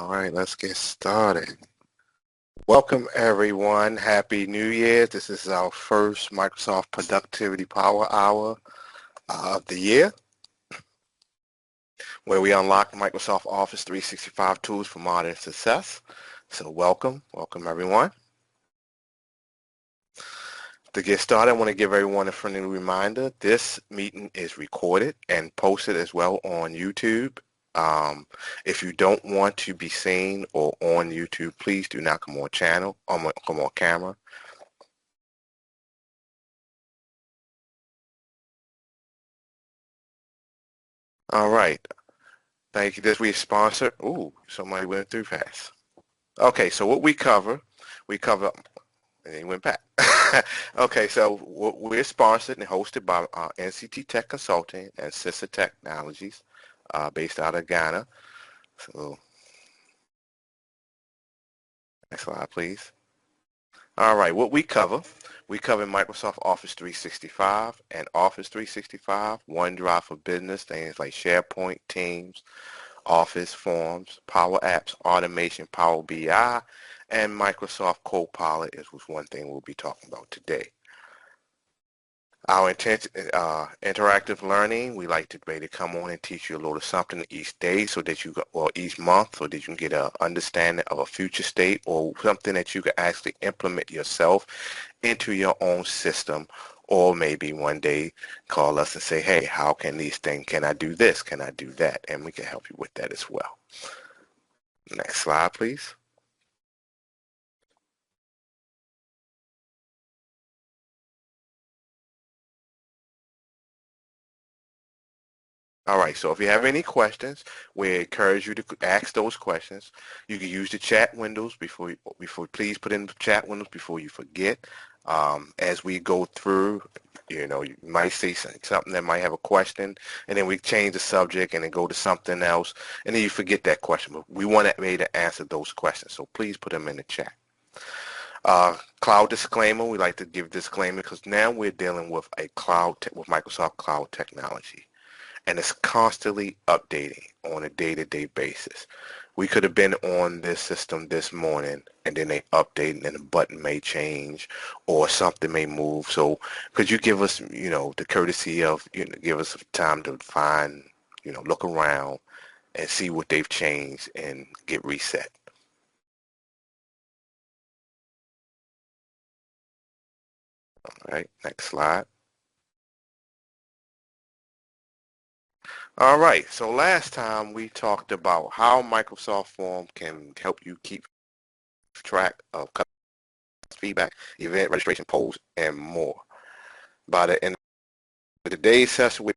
All right, let's get started. Welcome everyone. Happy New Year. This is our first Microsoft Productivity Power Hour of the year, where we unlock Microsoft Office 365 tools for modern success. So welcome everyone. To get started, I want to give everyone a friendly reminder. This meeting is recorded and posted as well on YouTube. If you don't want to be seen or on YouTube, please do not come on come on camera. All right. Thank you. This week's sponsor. Ooh, somebody went through fast. Okay, so what we cover, and he went back. Okay, so we're sponsored and hosted by NCT Tech Consulting and Sister Technologies, based out of Ghana. So, next slide, please. All right, what we cover Microsoft Office 365 and Office 365, OneDrive for business, things like SharePoint, Teams, Office, Forms, PowerApps, Automation, Power BI, and Microsoft Copilot is one thing we'll be talking about today. Our interactive learning, we like to be able to come on and teach you a little something each day so that or each month, so that you can get an understanding of a future state or something that you can actually implement yourself into your own system, or maybe one day call us and say, hey, how can these things, can I do this, can I do that? And we can help you with that as well. Next slide, please. All right, so if you have any questions, we encourage you to ask those questions. You can use the chat windows before please put in the chat windows before you forget. As we go through, you might see something that might have a question, and then we change the subject and then go to something else, and then you forget that question. But we want to be able to answer those questions, so please put them in the chat. Cloud disclaimer, we like to give disclaimer because now we're dealing with with Microsoft Cloud technology. And it's constantly updating on a day-to-day basis. We could have been on this system this morning, and then they update, and the button may change, or something may move. So could you give us, the courtesy of, give us time to find, look around and see what they've changed and get reset. All right, next slide. All right, so last time we talked about how Microsoft Form can help you keep track of feedback, event registration, polls, and more. By the end of today's session, we'll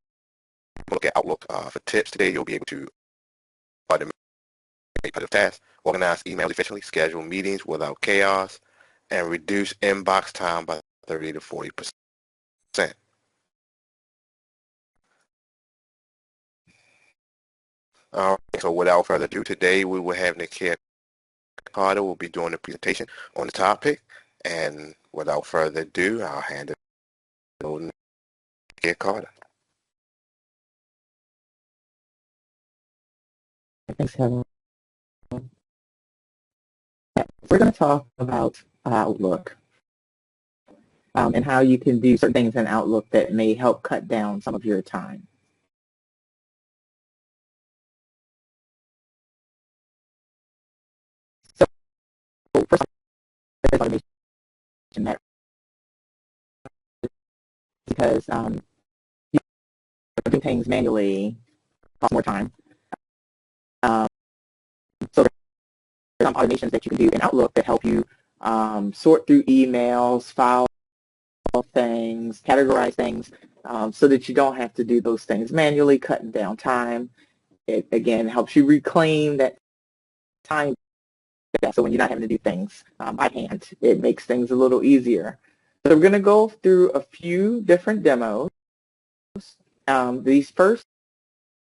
look at Outlook for tips. Today, you'll be able to automate repetitive tasks, organize emails efficiently, schedule meetings without chaos, and reduce inbox time by 30 to 40%. All right, so without further ado, today we will have Nikia Carter will be doing a presentation on the topic. And without further ado, I'll hand it over to Nikia Carter. Thanks, Heather. We're going to talk about Outlook and how you can do certain things in Outlook that may help cut down some of your time. So first, automation that because doing things manually costs more time. So there's some automations that you can do in Outlook that help you sort through emails, file things, categorize things, so that you don't have to do those things manually, cutting down time. It, again, helps you reclaim that time. So when you're not having to do things by hand, it makes things a little easier. So we're going to go through a few different demos. These first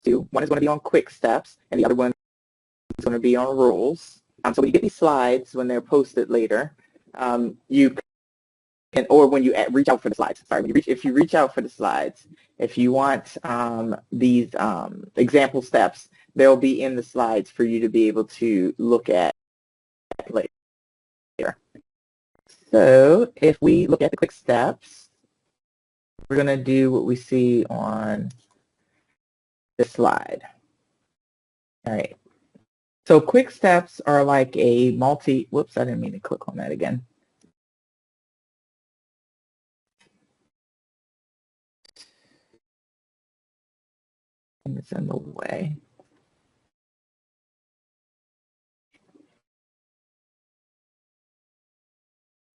two, one is going to be on quick steps, and the other one is going to be on rules. So when you get these slides, when they're posted later, you can, or when you reach out for the slides, sorry, if you reach out for the slides, if you want these example steps, they'll be in the slides for you to be able to look at later. So if we look at the quick steps, we're going to do what we see on this slide. All right. So quick steps are like a whoops, I didn't mean to click on that again. It's in the way.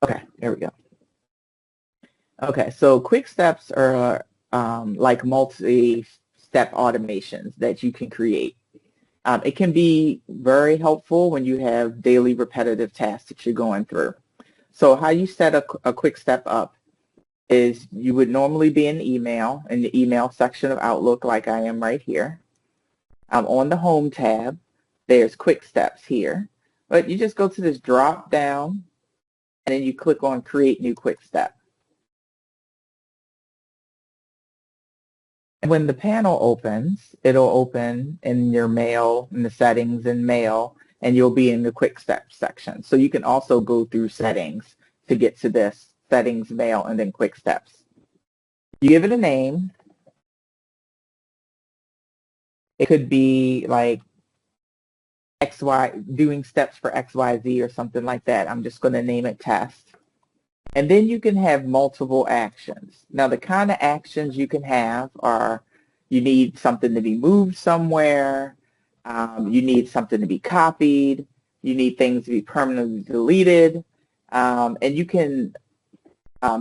Okay, there we go. Okay, so quick steps are like multi-step automations that you can create. It can be very helpful when you have daily repetitive tasks that you're going through. So how you set a quick step up is you would normally be in the email section of Outlook like I am right here. On the Home tab, there's quick steps here. But you just go to this drop down and then you click on Create New Quick Step. And when the panel opens, it'll open in your mail, in the settings in mail, and you'll be in the quick steps section. So you can also go through settings to get to this settings, mail, and then quick steps. You give it a name. It could be like doing steps for XYZ or something like that. I'm just going to name it test. And then you can have multiple actions. Now the kind of actions you can have are you need something to be moved somewhere, you need something to be copied, you need things to be permanently deleted, and you can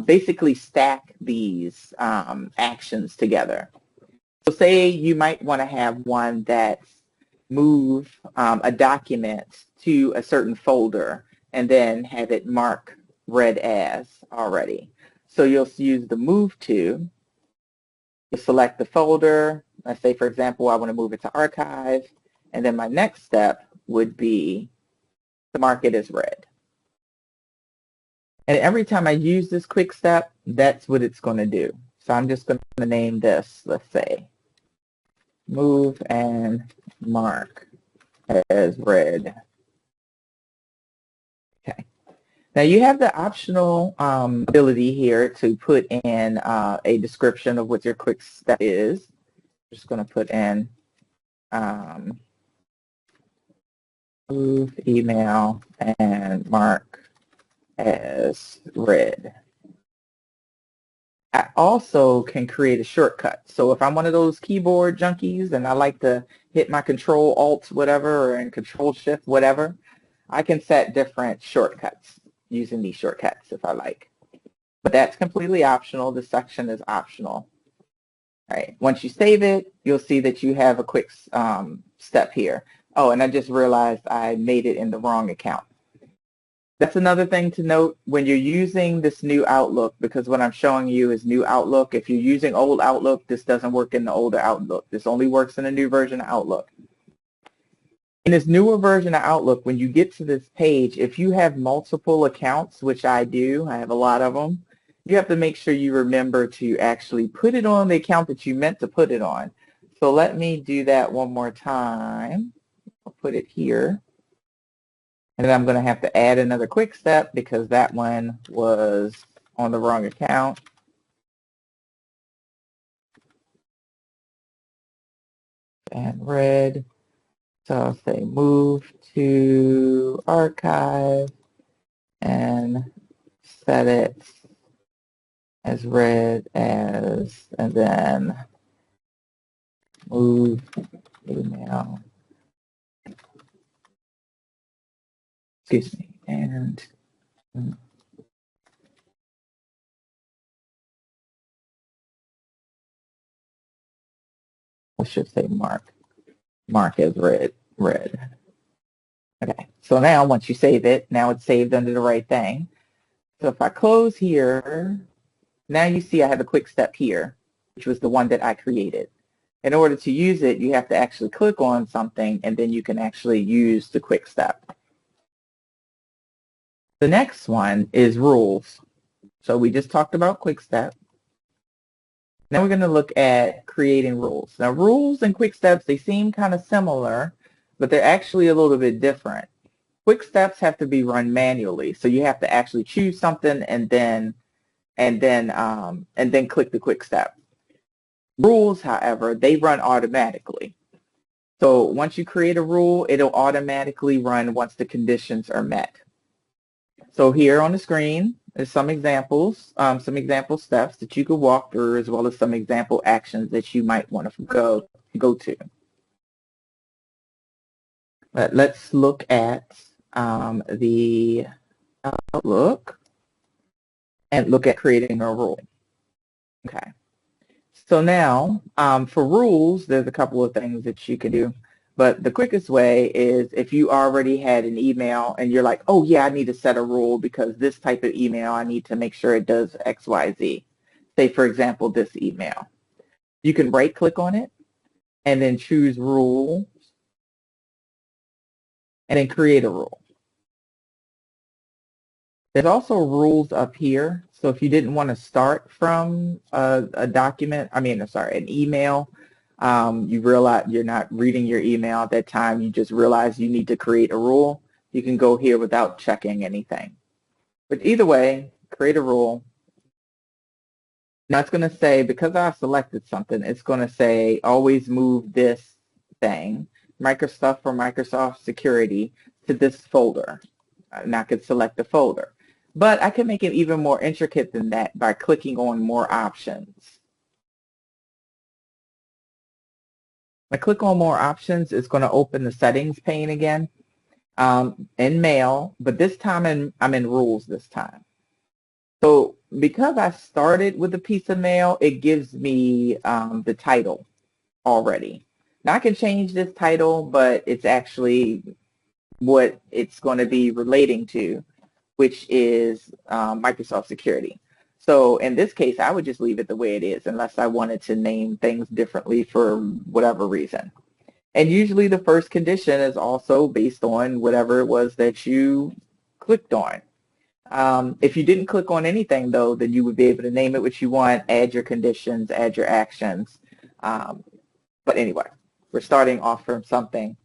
basically stack these actions together. So say you might want to have one that's move a document to a certain folder and then have it mark read as already. So you'll use the move to. You select the folder. Let's say, for example, I want to move it to archive. And then my next step would be to mark it as read. And every time I use this quick step, that's what it's going to do. So I'm just going to name this, let's say, move and mark as read. Okay. Now you have the optional ability here to put in a description of what your quick step is. I'm just going to put in move, email, and mark as read. I also can create a shortcut. So if I'm one of those keyboard junkies and I like to hit my Control Alt whatever and Control Shift whatever, I can set different shortcuts using these shortcuts if I like. But that's completely optional. This section is optional. All right. Once you save it, you'll see that you have a quick step here. Oh, and I just realized I made it in the wrong account. That's another thing to note when you're using this new Outlook, because what I'm showing you is new Outlook. If you're using old Outlook, this doesn't work in the older Outlook. This only works in a new version of Outlook. In this newer version of Outlook, when you get to this page, if you have multiple accounts, which I do, I have a lot of them, you have to make sure you remember to actually put it on the account that you meant to put it on. So let me do that one more time. I'll put it here. And then I'm going to have to add another quick step because that one was on the wrong account. And read. So I'll say move to archive and set it as read as, and then move email. Excuse me. And I should say mark as read. Okay, so now once you save it, now it's saved under the right thing. So if I close here, now you see I have a quick step here, which was the one that I created. In order to use it, you have to actually click on something, and then you can actually use the quick step. The next one is rules. So we just talked about quick step. Now we're going to look at creating rules. Now rules and quick steps, they seem kind of similar, but they're actually a little bit different. Quick steps have to be run manually, so you have to actually choose something and then click the quick step. Rules, however, they run automatically. So once you create a rule, it'll automatically run once the conditions are met. So here on the screen is some examples, some example steps that you could walk through, as well as some example actions that you might want to go to. But let's look at the Outlook and look at creating a rule. Okay. So now, for rules, there's a couple of things that you can do. But the quickest way is if you already had an email and you're like, oh yeah, I need to set a rule because this type of email, I need to make sure it does X, Y, Z. Say, for example, this email. You can right-click on it and then choose Rule and then create a rule. There's also rules up here. So if you didn't want to start from a document, an email, you realize you're not reading your email at that time, you just realize you need to create a rule, you can go here without checking anything. But either way, create a rule. Now it's going to say, because I've selected something, it's going to say always move this thing, Microsoft for Microsoft Security, to this folder. And I could select the folder. But I can make it even more intricate than that by clicking on more options. When I click on more options, it's going to open the settings pane again in Mail, but this time I'm in Rules this time. So because I started with a piece of mail, it gives me the title already. Now I can change this title, but it's actually what it's going to be relating to, which is Microsoft Security. So in this case, I would just leave it the way it is unless I wanted to name things differently for whatever reason. And usually the first condition is also based on whatever it was that you clicked on. If you didn't click on anything, though, then you would be able to name it what you want, add your conditions, add your actions. But anyway, we're starting off from something.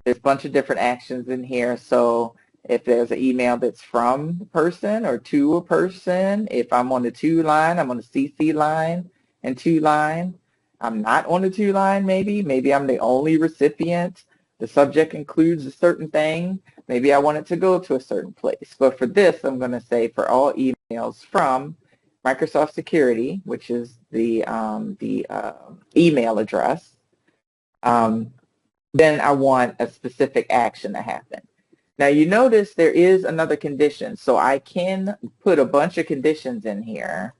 There's a bunch of different actions in here. So if there's an email that's from a person or to a person, if I'm on the to line, I'm on the CC line and to line. I'm not on the to line, maybe I'm the only recipient. The subject includes a certain thing. Maybe I want it to go to a certain place. But for this, I'm going to say for all emails from Microsoft Security, which is the email address, then I want a specific action to happen. Now you notice there is another condition, so I can put a bunch of conditions in here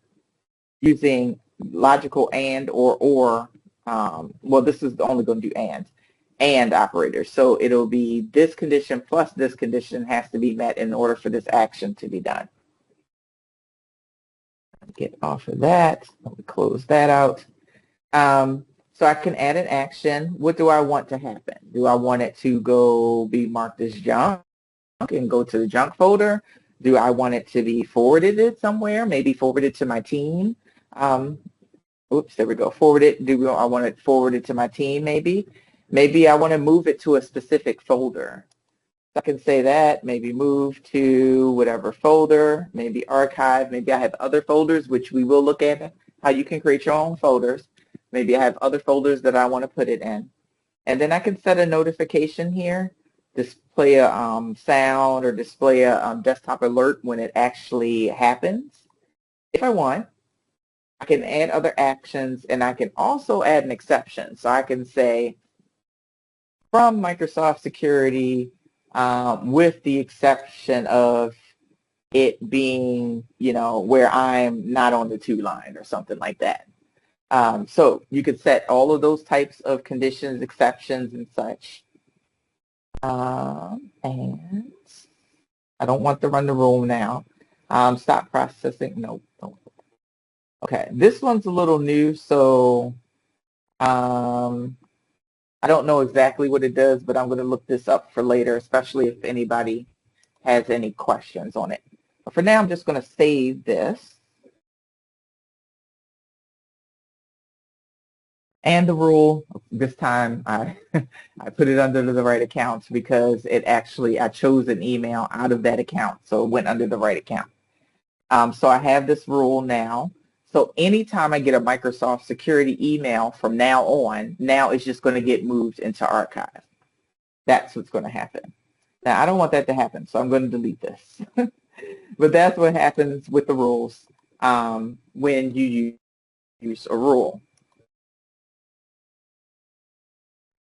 using logical and or. Well, this is only going to do and operators. So it'll be this condition plus this condition has to be met in order for this action to be done. Get off of that. Let me close that out. So I can add an action. What do I want to happen? Do I want it to go be marked as junk and go to the junk folder? Do I want it to be forwarded somewhere? Maybe forwarded to my team? Oops, there we go. Forwarded. I want it forwarded to my team maybe? Maybe I want to move it to a specific folder. So I can say that, maybe move to whatever folder, maybe archive. Maybe I have other folders, which we will look at how you can create your own folders. Maybe I have other folders that I want to put it in. And then I can set a notification here, display a sound or display a desktop alert when it actually happens. If I want, I can add other actions, and I can also add an exception. So I can say, from Microsoft Security, with the exception of it being, where I'm not on the to line or something like that. So you could set all of those types of conditions, exceptions, and such. And I don't want to run the rule now. Stop processing. No. Okay, this one's a little new, so I don't know exactly what it does, but I'm going to look this up for later, especially if anybody has any questions on it. But for now, I'm just going to save this. And the rule, this time I put it under the right accounts because it actually, I chose an email out of that account, so it went under the right account. So I have this rule now. So anytime I get a Microsoft Security email from now on, now it's just going to get moved into archive. That's what's going to happen. Now, I don't want that to happen, so I'm going to delete this. But that's what happens with the rules when you use a rule.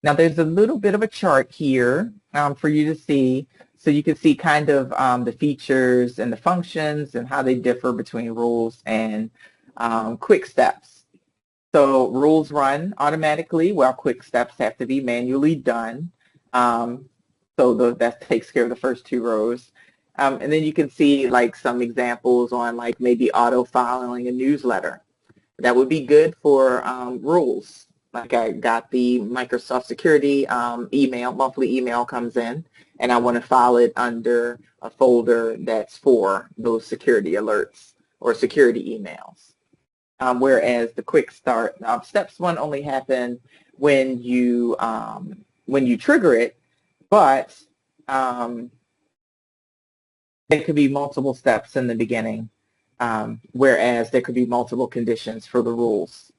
Now, there's a little bit of a chart here for you to see, so you can see kind of the features and the functions and how they differ between rules and quick steps. So rules run automatically, while quick steps have to be manually done. That takes care of the first two rows. And then you can see like some examples on like maybe auto-filing a newsletter. That would be good for rules. Like I got the Microsoft Security email, monthly email comes in, and I want to file it under a folder that's for those security alerts or security emails. Whereas the quick start steps one only happen when you trigger it, but there could be multiple steps in the beginning, whereas there could be multiple conditions for the rules.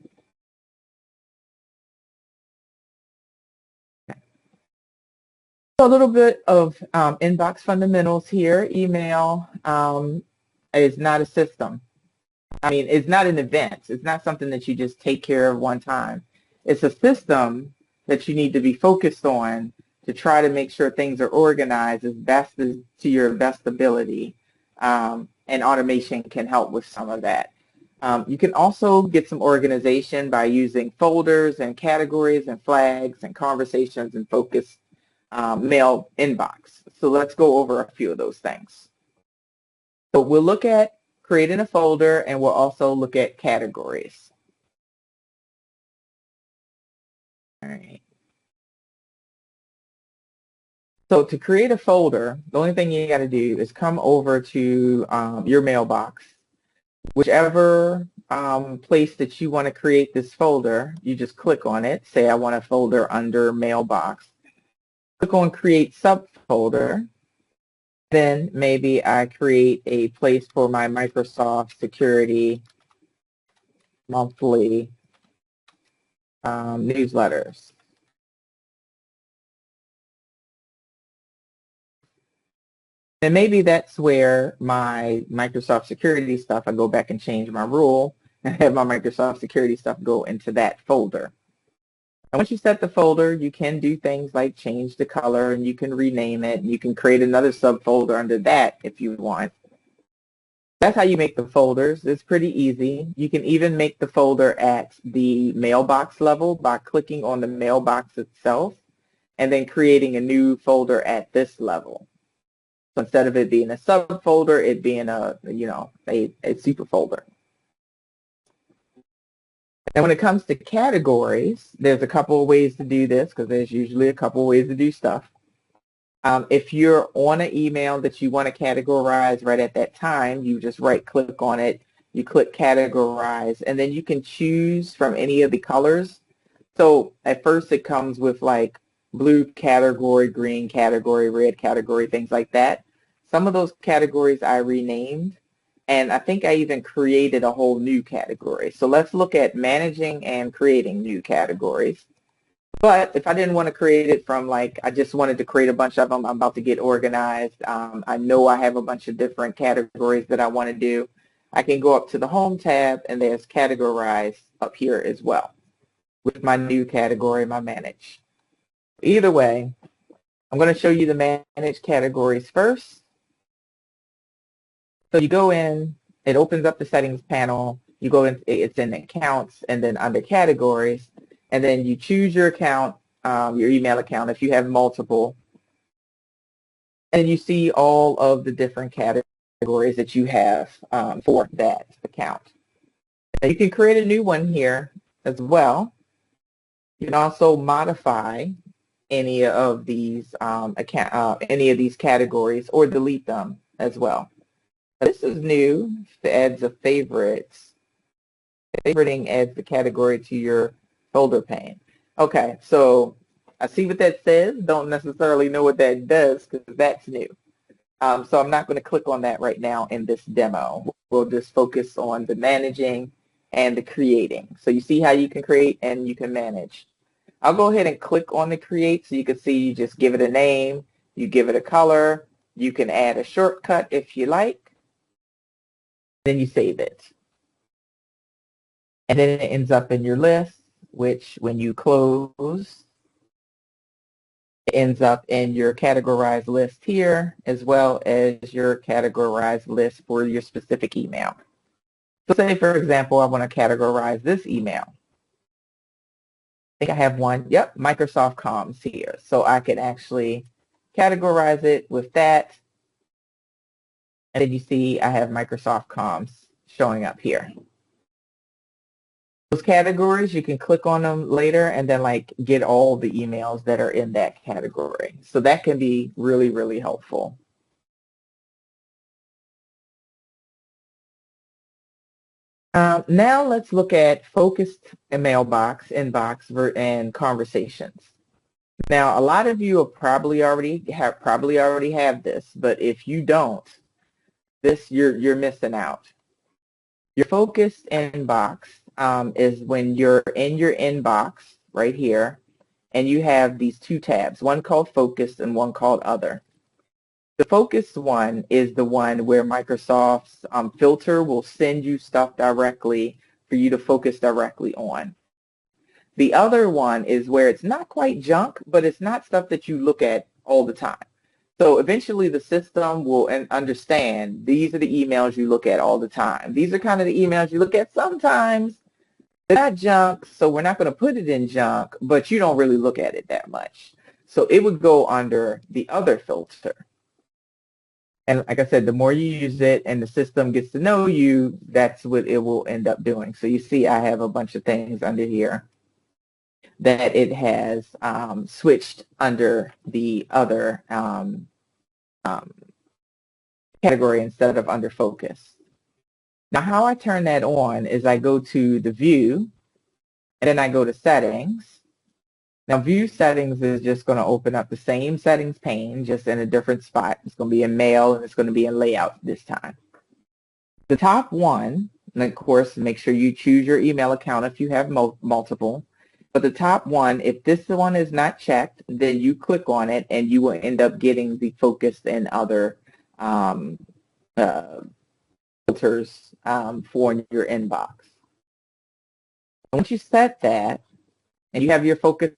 So a little bit of inbox fundamentals here. Email is not a system. I mean, it's not an event. It's not something that you just take care of one time. It's a system that you need to be focused on to try to make sure things are organized as best as to your best ability. And automation can help with some of that. You can also get some organization by using folders and categories and flags and conversations and focus mail inbox. So let's go over a few of those things. So we'll look at creating a folder, and we'll also look at categories. All right. So to create a folder, the only thing you got to do is come over to your mailbox. Whichever place that you want to create this folder, you just click on it. Say I want a folder under mailbox. Click on create subfolder. Then maybe I create a place for my Microsoft Security monthly newsletters. And maybe that's where my Microsoft Security stuff, I go back and change my rule and have my Microsoft Security stuff go into that folder. And once you set the folder, you can do things like change the color, and you can rename it, and you can create another subfolder under that if you want. That's how you make the folders. It's pretty easy. You can even make the folder at the mailbox level by clicking on the mailbox itself and then creating a new folder at this level. So instead of it being a subfolder, it being a super folder. And when it comes to categories, there's a couple of ways to do this because there's usually a couple of ways to do stuff. If you're on an email that you want to categorize right at that time, you just right-click on it, you click categorize, and then you can choose from any of the colors. So at first it comes with like blue category, green category, red category, things like that. Some of those categories I renamed, and I think I even created a whole new category. So let's look at managing and creating new categories. But if I didn't want to create it from like, I just wanted to create a bunch of them, I'm about to get organized. I know I have a bunch of different categories that I want to do. I can go up to the Home tab, and there's Categorize up here as well with my new category, my Manage. Either way, I'm going to show you the Manage categories first. So you go in, it opens up the settings panel. You go in, it's in Accounts, and then under Categories. And then you choose your account, your email account, if you have multiple. And you see all of the different categories that you have for that account. Now you can create a new one here as well. You can also modify any of these categories or delete them as well. Now, this is new. It adds a favorites. Favoriting adds the category to your folder pane. Okay, so I see what that says. Don't necessarily know what that does because that's new. So I'm not going to click on that right now in this demo. We'll just focus on the managing and the creating. So you see how you can create and you can manage. I'll go ahead and click on the create so you can see you just give it a name, you give it a color, you can add a shortcut if you like, then you save it. And then it ends up in your list, which when you close, it ends up in your categorized list here, as well as your categorized list for your specific email. So say, for example, I want to categorize this email. I think I have one, yep, Microsoft Comms here. So I can actually categorize it with that. And then you see I have Microsoft Comms showing up here. Those categories, you can click on them later and then like get all the emails that are in that category. So that can be really, really helpful. Now let's look at focused mailbox, inbox, and conversations. Now, a lot of you will probably already have this, but if you don't, this you're missing out. Your focused inbox is when you're in your inbox right here, and you have these two tabs, one called focused and one called other. The focused one is the one where Microsoft's filter will send you stuff directly for you to focus directly on. The other one is where it's not quite junk, but it's not stuff that you look at all the time. So eventually the system will understand these are the emails you look at all the time. These are kind of the emails you look at sometimes. They're not junk, so we're not going to put it in junk, but you don't really look at it that much. So it would go under the other filter. And like I said, the more you use it and the system gets to know you, that's what it will end up doing. So you see I have a bunch of things under here that it has switched under the other category instead of under focus. Now how I turn that on is I go to the view and then I go to settings. Now view settings is just going to open up the same settings pane just in a different spot. It's going to be in mail and it's going to be in layout this time. The top one, and of course make sure you choose your email account if you have multiple. But the top one, if this one is not checked, then you click on it and you will end up getting the focused and other filters for your inbox. Once you set that and you have your focus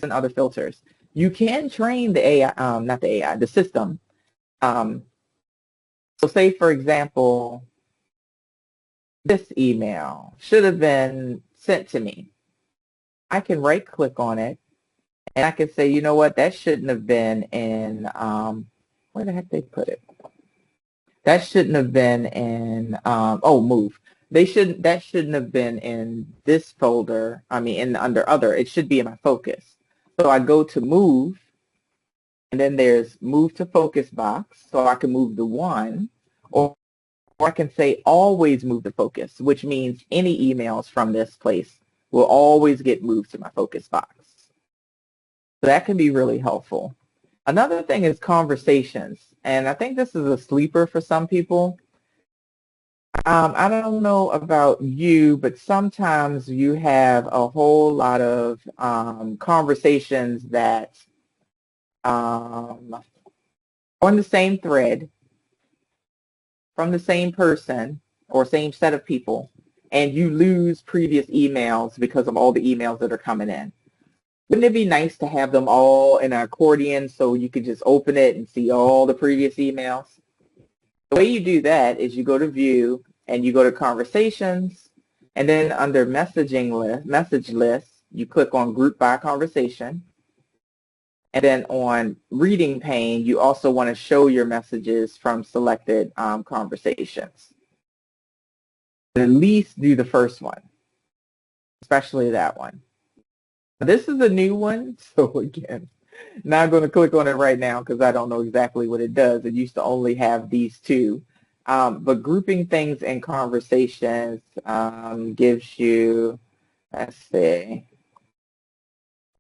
and other filters, you can train the AI, not the AI, the system. So say, for example, this email should have been sent to me. I can right click on it and I can say, you know what, that shouldn't have been in, where the heck they put it? That shouldn't have been in, move. That shouldn't have been in this folder, under other. It should be in my focus. So I go to move, and then there's move to focus box, so I can move the one, or I can say always move to focus, which means any emails from this place will always get moved to my focus box. So that can be really helpful. Another thing is conversations, and I think this is a sleeper for some people. I don't know about you, but sometimes you have a whole lot of conversations that on the same thread from the same person or same set of people, and you lose previous emails because of all the emails that are coming in. Wouldn't it be nice to have them all in an accordion so you could just open it and see all the previous emails? The way you do that is you go to View and you go to Conversations, and then under message list, you click on Group by Conversation. And then on Reading pane, you also want to show your messages from selected conversations. At least do the first one, especially that one. This is a new one, so again, not going to click on it right now because I don't know exactly what it does. It used to only have these two. But grouping things in conversations gives you Let's see.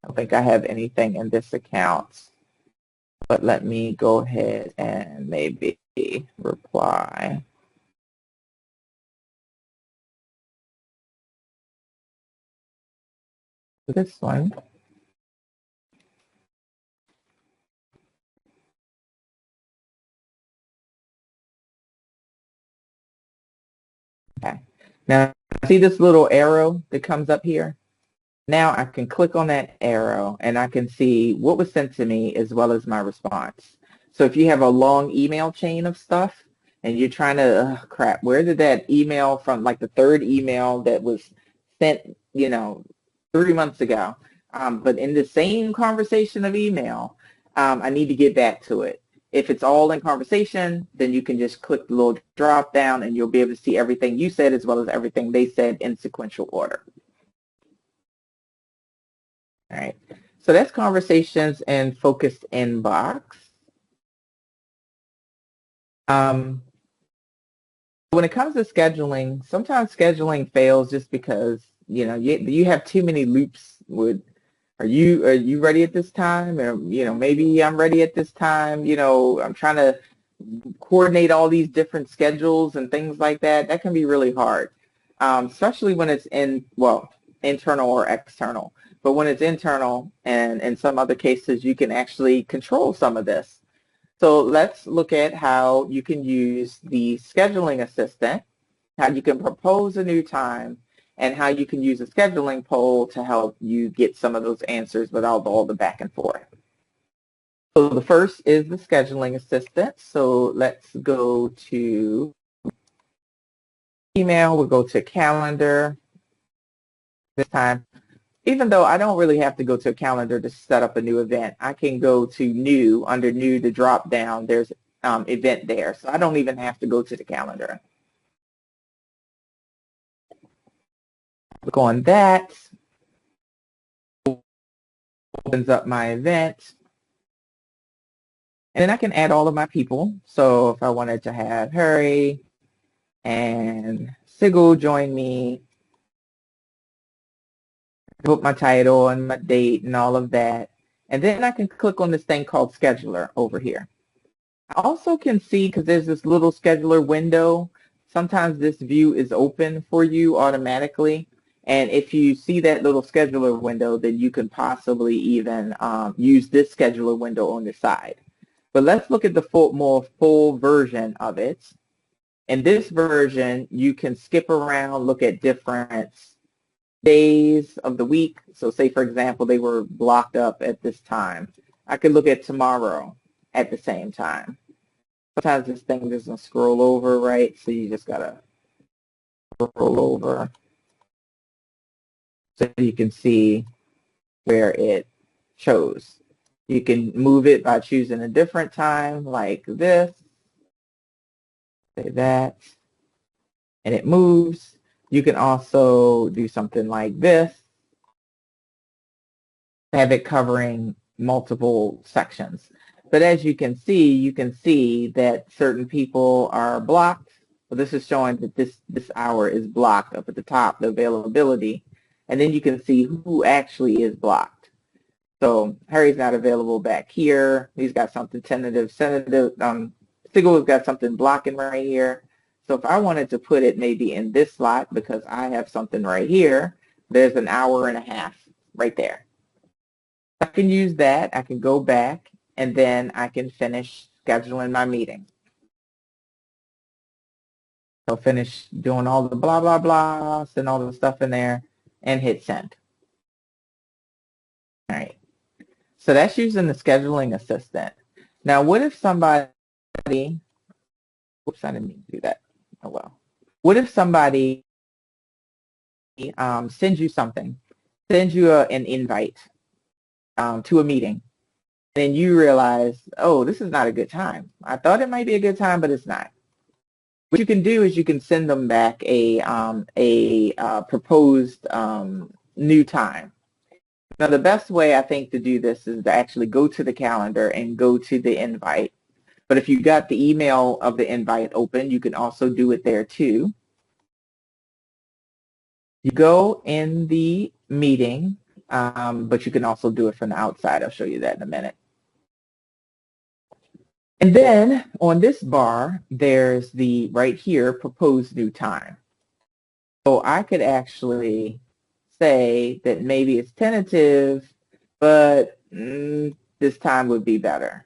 I don't think I have anything in this account, but let me go ahead and maybe reply to this one. Okay. Now, see this little arrow that comes up here? Now I can click on that arrow and I can see what was sent to me as well as my response. So if you have a long email chain of stuff and you're trying to, crap, where did that email from, like the third email that was sent, 3 months ago, but in the same conversation of email, I need to get back to it. If it's all in conversation, then you can just click the little drop down and you'll be able to see everything you said as well as everything they said in sequential order. All right, so that's conversations and focused inbox. When it comes to scheduling, sometimes scheduling fails just because you have too many loops. Are you ready at this time? Or maybe I'm ready at this time. I'm trying to coordinate all these different schedules and things like that. That can be really hard, especially when it's internal or external. But when it's internal, and in some other cases, you can actually control some of this. So let's look at how you can use the scheduling assistant, how you can propose a new time, and how you can use a scheduling poll to help you get some of those answers without all the back and forth. So the first is the scheduling assistant. So let's go to email. We'll go to calendar this time. Even though I don't really have to go to a calendar to set up a new event, I can go to new. Under new, the drop down, there's event there. So I don't even have to go to the calendar. Click on that. Opens up my event. And then I can add all of my people. So if I wanted to have Harry and Sigil join me, put my title and my date and all of that. And then I can click on this thing called Scheduler over here. I also can see, because there's this little scheduler window, sometimes this view is open for you automatically. And if you see that little scheduler window, then you can possibly even use this scheduler window on the side. But let's look at the more full version of it. In this version, you can skip around, look at different days of the week. So say, for example, they were blocked up at this time. I could look at tomorrow at the same time. Sometimes this thing doesn't scroll over, right? So you just got to scroll over so you can see where it shows. You can move it by choosing a different time like this. Say that. And it moves. You can also do something like this. Have it covering multiple sections. But as you can see that certain people are blocked. So this is showing that this hour is blocked up at the top, the availability. And then you can see who actually is blocked. So Harry's not available back here. He's got something tentative. Sigil's got something blocking right here. So if I wanted to put it maybe in this slot because I have something right here, there's an hour and a half right there. I can use that. I can go back, and then I can finish scheduling my meeting. So finish doing all the blah, blah, blahs and all the stuff in there, and hit send. All right. So that's using the scheduling assistant. Now, what if somebody, oops, I didn't mean to do that. Oh, well. What if somebody sends you something, sends you an invite to a meeting, and then you realize, oh, this is not a good time. I thought it might be a good time, but it's not. What you can do is you can send them back a proposed new time. Now, the best way I think to do this is to actually go to the calendar and go to the invite. But if you got the email of the invite open, you can also do it there too. You go in the meeting, but you can also do it from the outside. I'll show you that in a minute. And then on this bar, there's the right here, propose new time. So I could actually say that maybe it's tentative, but this time would be better.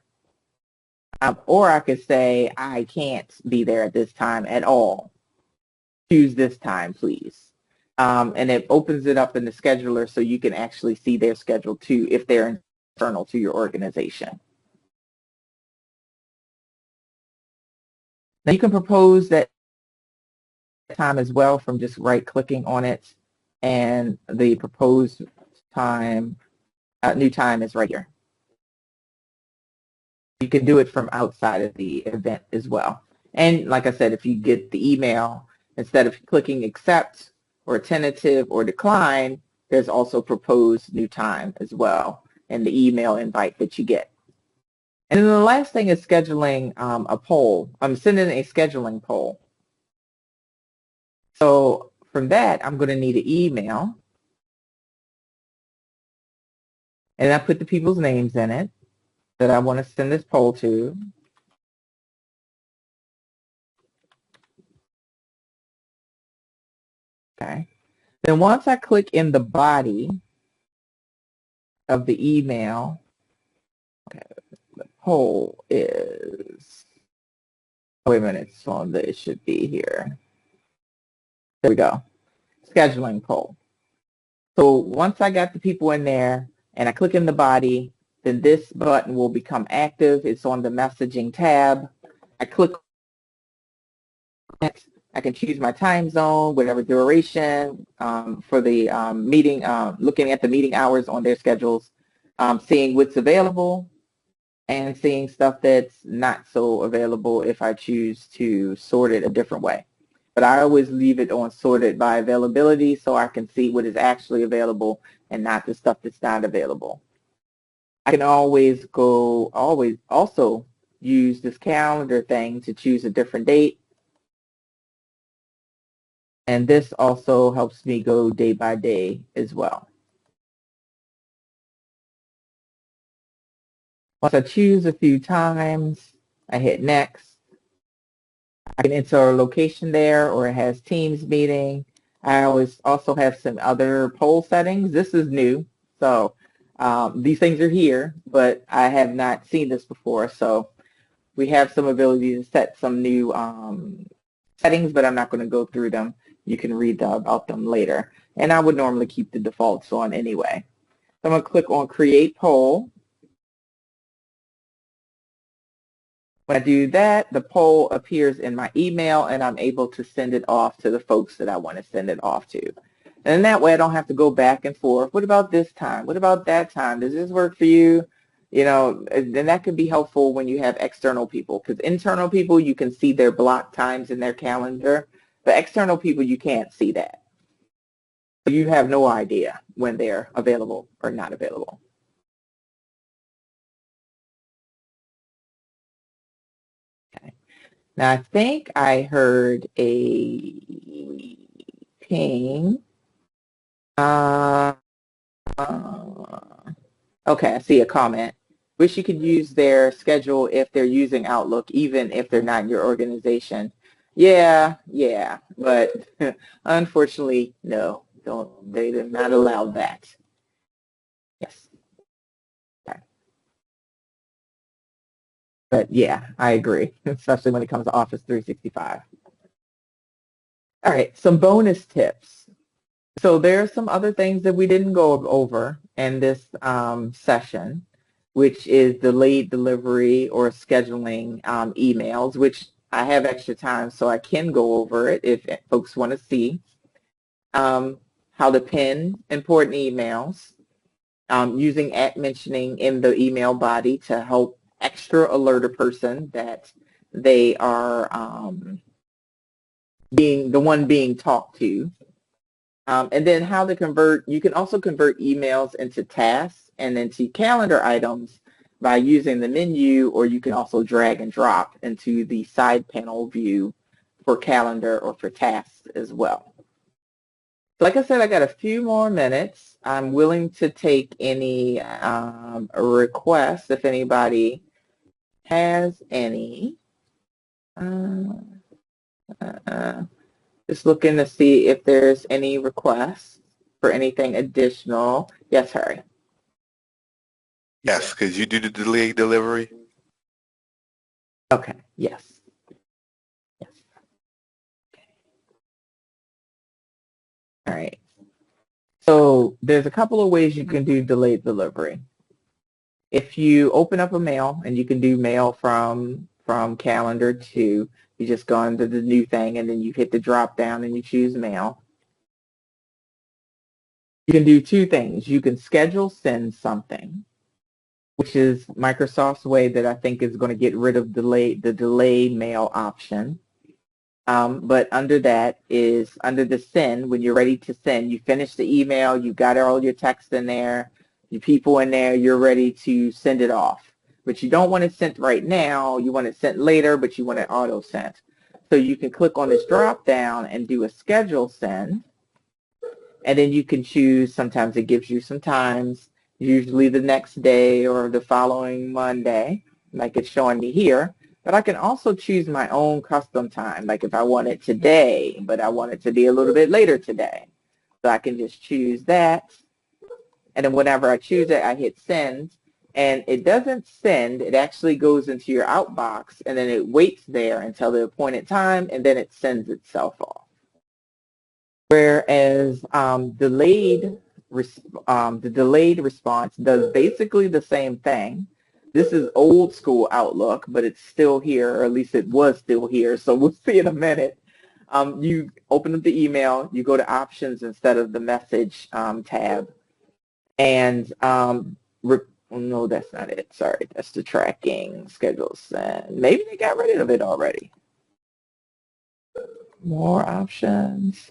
Or I could say I can't be there at this time at all. Choose this time, please. And it opens it up in the scheduler so you can actually see their schedule too if they're internal to your organization. Now you can propose that time as well from just right-clicking on it, and the proposed time, new time is right here. You can do it from outside of the event as well. And like I said, if you get the email, instead of clicking accept or tentative or decline, there's also proposed new time as well in the email invite that you get. And then the last thing is scheduling a poll. I'm sending a scheduling poll. So from that, I'm going to need an email. And I put the people's names in it that I want to send this poll to. Okay. Then once I click in the body of the email, okay, the poll is, oh, wait a minute, it's on the, it should be here. There we go. Scheduling poll. So once I got the people in there and I click in the body, then this button will become active. It's on the messaging tab. I click on it. I can choose my time zone, whatever duration for the meeting, looking at the meeting hours on their schedules, seeing what's available, and seeing stuff that's not so available if I choose to sort it a different way. But I always leave it on sorted by availability so I can see what is actually available and not the stuff that's not available. I can always also use this calendar thing to choose a different date. And this also helps me go day by day as well. Once I choose a few times, I hit next. I can enter a location there, or it has Teams meeting. I always also have some other poll settings. This is new, so these things are here, but I have not seen this before. So we have some ability to set some new settings, but I'm not going to go through them. You can read about them later. And I would normally keep the defaults on anyway. So I'm going to click on Create Poll. When I do that, the poll appears in my email, and I'm able to send it off to the folks that I want to send it off to. And that way I don't have to go back and forth. What about this time? What about that time? Does this work for you? You know, and that could be helpful when you have external people, because internal people, you can see their block times in their calendar, but external people, you can't see that. So you have no idea when they're available or not available. Okay. Now, I think I heard a ping. Okay, I see a comment. Wish you could use their schedule if they're using Outlook, even if they're not in your organization. Yeah, but unfortunately, no, they do not allow that. Yes. Okay. But yeah, I agree, especially when it comes to Office 365. All right, some bonus tips. So there are some other things that we didn't go over in this session, which is delayed delivery or scheduling emails, which I have extra time so I can go over it if folks want to see. How to pin important emails, using @mentioning in the email body to help extra alert a person that they are being the one being talked to. And then how to convert, you can also convert emails into tasks and into calendar items by using the menu, or you can also drag and drop into the side panel view for calendar or for tasks as well. like I said, I got a few more minutes. I'm willing to take any requests if anybody has any. Uh, uh, just looking to see if there's any requests for anything additional. Yes, Harry. Yes, because you do the delayed delivery. Okay. Yes. Yes. All right. So there's a couple of ways you can do delayed delivery. If you open up a mail, and you can do mail from calendar to, you just go into the new thing and then you hit the drop down and you choose mail. You can do two things. You can schedule send something, which is Microsoft's way that I think is going to get rid of the delay mail option. But under that is under the send, when you're ready to send, you finish the email, you got all your text in there, your people in there, you're ready to send it off. But you don't want it sent right now, you want it sent later, but you want it auto sent. So you can click on this drop down and do a schedule send, and then you can choose, sometimes it gives you some times, usually the next day or the following Monday, like it's showing me here. But I can also choose my own custom time, like if I want it today, but I want it to be a little bit later today. So I can just choose that, and then whenever I choose it, I hit send, and it doesn't send, it actually goes into your outbox, and then it waits there until the appointed time, and then it sends itself off. Whereas the delayed response does basically the same thing. This is old school Outlook, but it's still here, or at least it was still here, so we'll see in a minute. You open up the email, you go to options instead of the message tab, and oh, no, that's not it. Sorry, that's the tracking schedules. Maybe they got rid of it already. More options.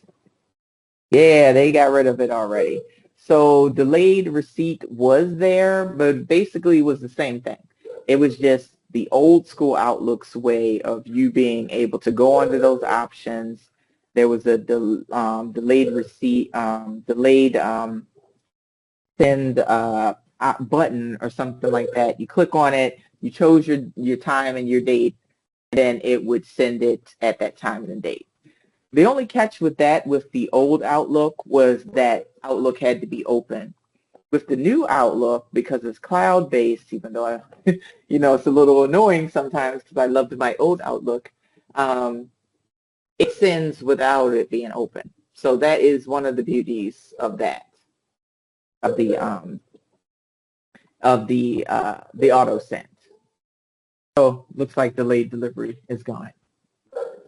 Yeah, they got rid of it already. So delayed receipt was there, but basically it was the same thing. It was just the old school Outlook's way of you being able to go under those options. There was a delayed receipt, delayed send button or something like that. You click on it, you chose your time and your date, and then it would send it at that time and date. The only catch with that, with the old Outlook, was that Outlook had to be open. With the new Outlook, because it's cloud-based, even though it's a little annoying sometimes because I loved my old Outlook, it sends without it being open. So that is one of the beauties of that, of the auto send. So looks like delayed delivery is gone.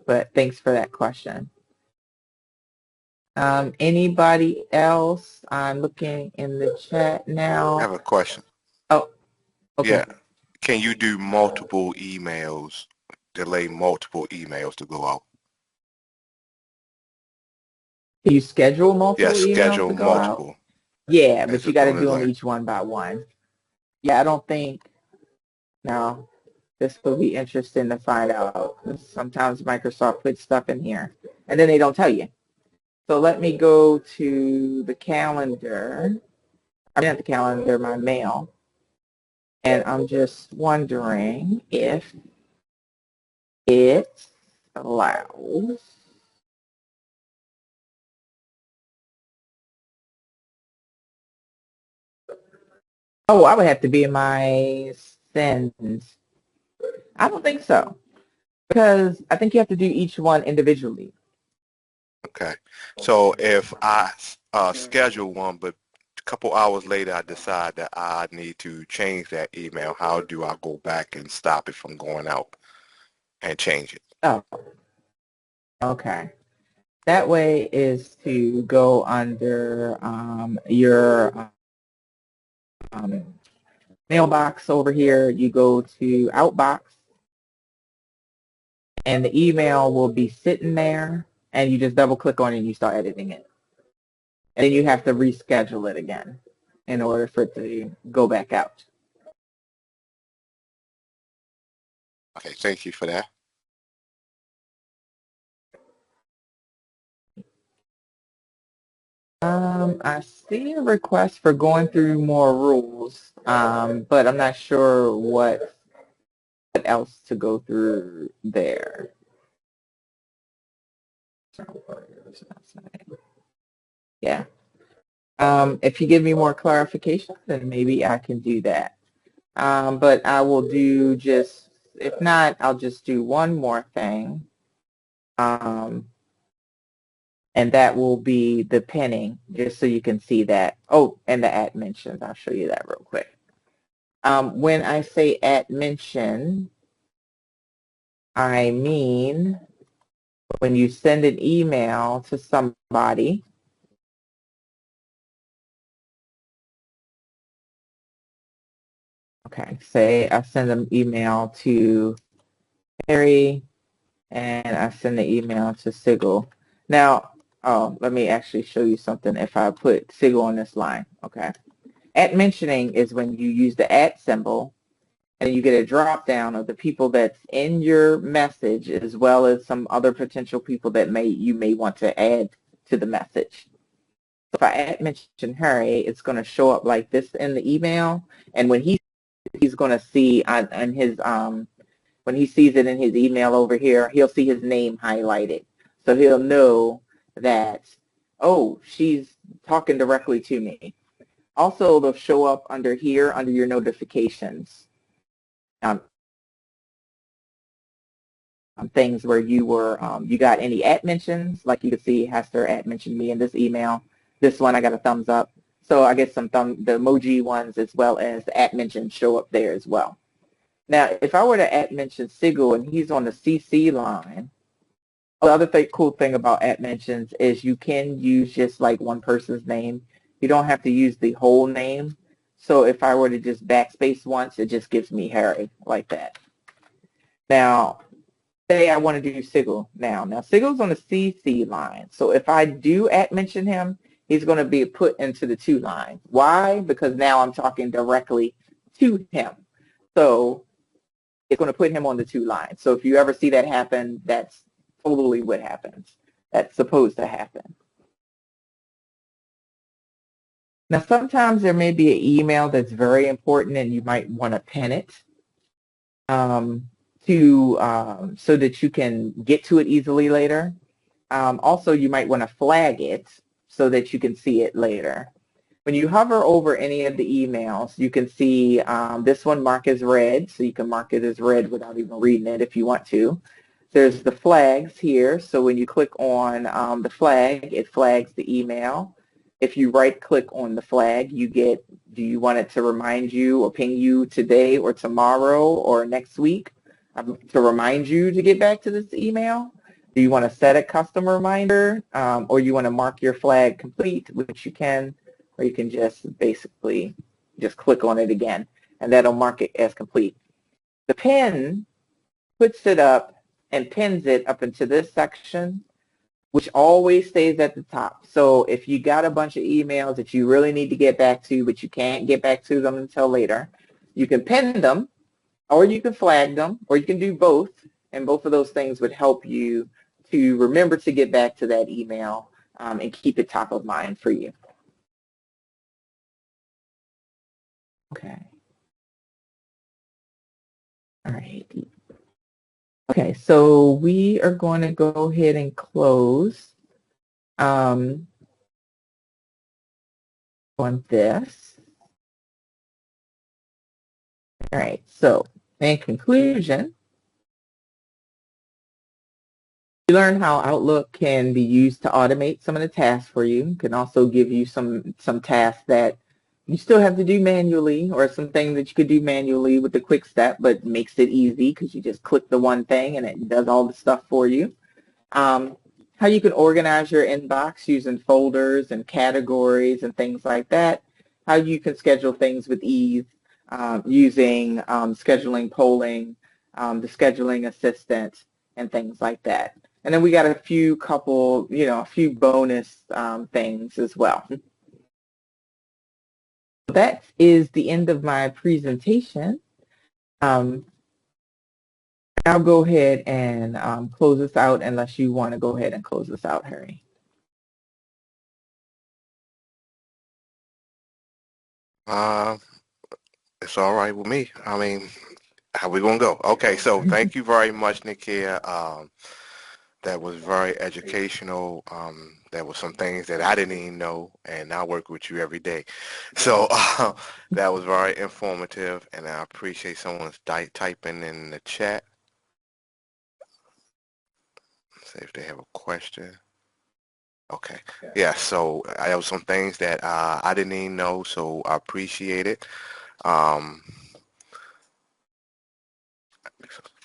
But thanks for that question. Anybody else? I'm looking in the chat I now. have a question. Oh, okay. Yeah. Can you do multiple emails, delay multiple emails to go out? Can you schedule multiple Yes, emails schedule to go out? multiple Yeah, as but you it's got to doing the do them delay. each one by one. Yeah, I don't think. Now, this will be interesting to find out. Sometimes Microsoft puts stuff in here, and then they don't tell you. So let me go to the calendar. I'm at the calendar, my mail, and I'm just wondering if it allows. Oh, I would have to be in my sends. I don't think so, because I think you have to do each one individually. Okay. So if I schedule one, but a couple hours later I decide that I need to change that email, how do I go back and stop it from going out and change it? Oh, okay. That way is to go under your um, mailbox over here. You go to Outbox, and the email will be sitting there, and you just double click on it and you start editing it. And then you have to reschedule it again in order for it to go back out. Okay, thank you for that. I see a request for going through more rules, but I'm not sure what else to go through there. Yeah. If you give me more clarification, then maybe I can do that. But I will do just, if not, I'll just do one more thing. And that will be the pinning, just so you can see that. Oh, and the at mentions. I'll show you that real quick. When I say at mention, I mean when you send an email to somebody, okay, say I send an email to Harry and I send the email to Sigil. Now, let me actually show you something if I put Sigil on this line, okay? At mentioning is when you use the at symbol and you get a drop down of the people that's in your message as well as some other potential people that you may want to add to the message. So if I at mention Harry, it's going to show up like this in the email, and when he's going to see on his when he sees it in his email over here, he'll see his name highlighted. So he'll know that, oh, she's talking directly to me. Also, they'll show up under here under your notifications. Things where you got any at mentions, like you can see Hester at mentioned me in this email. This one I got a thumbs up. So I get the emoji ones as well as the at mentions show up there as well. Now, if I were to at mention Sigil and he's on the CC line, the other cool thing about at mentions is you can use just like one person's name. You don't have to use the whole name. So if I were to just backspace once, it just gives me Harry like that. Now, say I want to do Sigil now. Now, Sigil's on the CC line. So if I do at mention him, he's going to be put into the to line. Why? Because now I'm talking directly to him. So it's going to put him on the to line. So if you ever see that happen, that's totally what happens. That's supposed to happen. Now, sometimes there may be an email that's very important and you might want to pin it so that you can get to it easily later. Also, you might want to flag it so that you can see it later. When you hover over any of the emails, you can see this one marked as red, so you can mark it as red without even reading it if you want to. There's the flags here, so when you click on the flag, it flags the email. If you right-click on the flag, you get, do you want it to remind you or ping you today or tomorrow or next week to remind you to get back to this email? Do you want to set a custom reminder or you want to mark your flag complete, which you can, or you can just basically just click on it again, and that'll mark it as complete. The pin puts it up and pins it up into this section, which always stays at the top. So if you got a bunch of emails that you really need to get back to, but you can't get back to them until later, you can pin them, or you can flag them, or you can do both, and both of those things would help you to remember to get back to that email and keep it top of mind for you. Okay. All right. Okay, so we are going to go ahead and close on this. All right, so in conclusion, you learned how Outlook can be used to automate some of the tasks for you. It can also give you some tasks that you still have to do manually, or some things that you could do manually with the quick step, but makes it easy because you just click the one thing and it does all the stuff for you. How you can organize your inbox using folders and categories and things like that. How you can schedule things with ease using scheduling, polling, the scheduling assistant, and things like that. And then we got a few bonus things as well. That is the end of my presentation. I'll go ahead and close this out unless you want to go ahead and close this out, Harry. Uh, it's all right with me. I mean, how we gonna go? Okay, so thank you very much, Nikia. That was very educational. There were some things that I didn't even know, and I work with you every day. So that was very informative, and I appreciate someone's typing in the chat. See if they have a question. Okay. Yeah, so I have some things that I didn't even know, so I appreciate it. Um,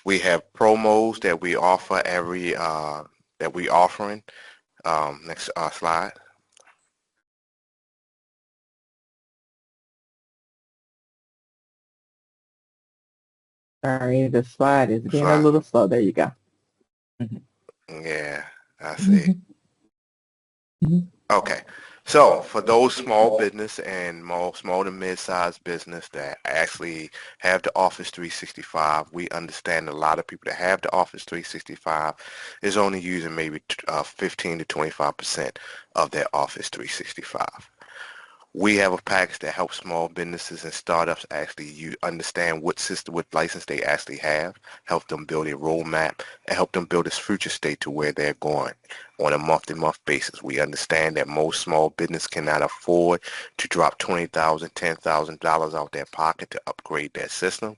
we have promos that we offer that we offering. Next slide. Sorry, the slide is being a Slide. little slow. There you go. Mhm. Yeah, I see. Mhm. Mhm. Okay. So for those small business and more small to mid-sized business that actually have the Office 365, we understand a lot of people that have the Office 365 is only using maybe 15 to 25% of their Office 365. We have a package that helps small businesses and startups actually understand what system, what license they actually have, help them build a roadmap, and help them build a future state to where they're going on a month-to-month basis. We understand that most small business cannot afford to drop $20,000, $10,000 out their pocket to upgrade their system.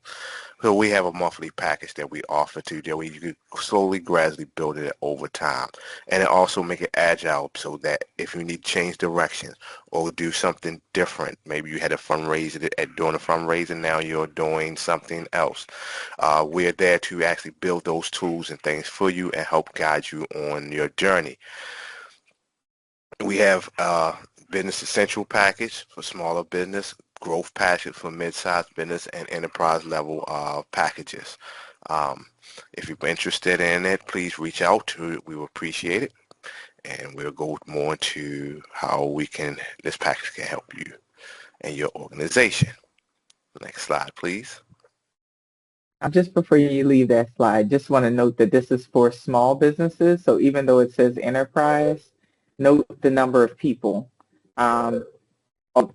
So we have a monthly package that we offer to you where you can slowly, gradually build it over time. And it also make it agile so that if you need to change directions or do something different, maybe you had a fundraiser at doing a fundraiser, now you're doing something else. We're there to actually build those tools and things for you and help guide you on your journey. We have business essential package for smaller business, growth package for mid-sized business, and enterprise level packages. Um, if you're interested in it, please reach out to it. We will appreciate it, and we'll go more into how this package can help you and your organization. Next slide, please. Just before you leave that slide, just want to note that this is for small businesses. So even though it says enterprise, note the number of people. Um,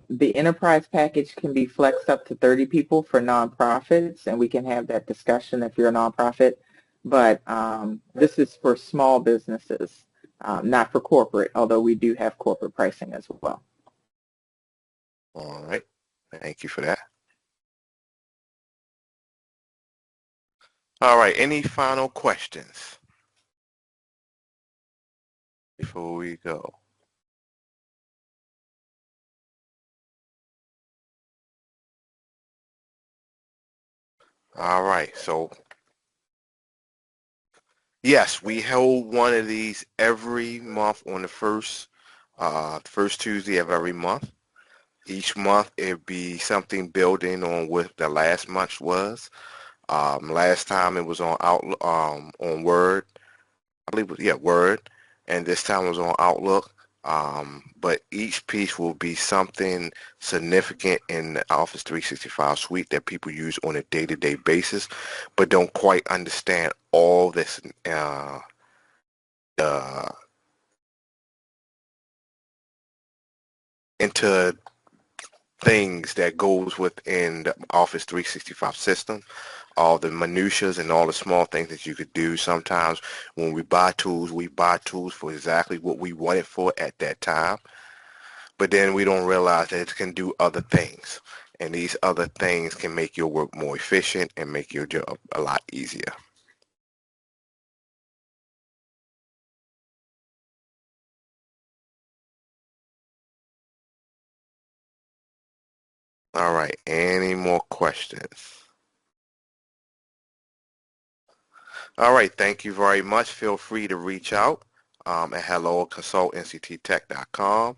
the enterprise package can be flexed up to 30 people for nonprofits, and we can have that discussion if you're a nonprofit. But this is for small businesses, not for corporate, although we do have corporate pricing as well. All right. Thank you for that. All right. Any final questions before we go? All right. So yes, we hold one of these every month on the first Tuesday of every month. Each month it'd be something building on what the last month was. Last time it was on on Word. I believe it was, yeah, Word, and this time it was on Outlook. But each piece will be something significant in the Office 365 suite that people use on a day-to-day basis, but don't quite understand all this uh, into things that goes within the Office 365 system, all the minutiae and all the small things that you could do. Sometimes when we buy tools for exactly what we want it for at that time, but then we don't realize that it can do other things. And these other things can make your work more efficient and make your job a lot easier. All right, any more questions? All right, thank you very much. Feel free to reach out at hello@consultncttech.com,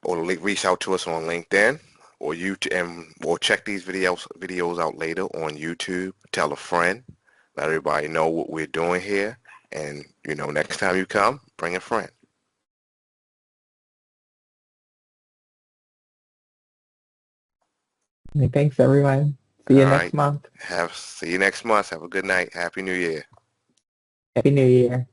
or reach out to us on LinkedIn or YouTube, and or check these videos out later on YouTube. Tell a friend, let everybody know what we're doing here, and next time you come, bring a friend. Thanks, everyone. See you All next right, month. see you next month. Have a good night. Happy New Year. Happy New Year.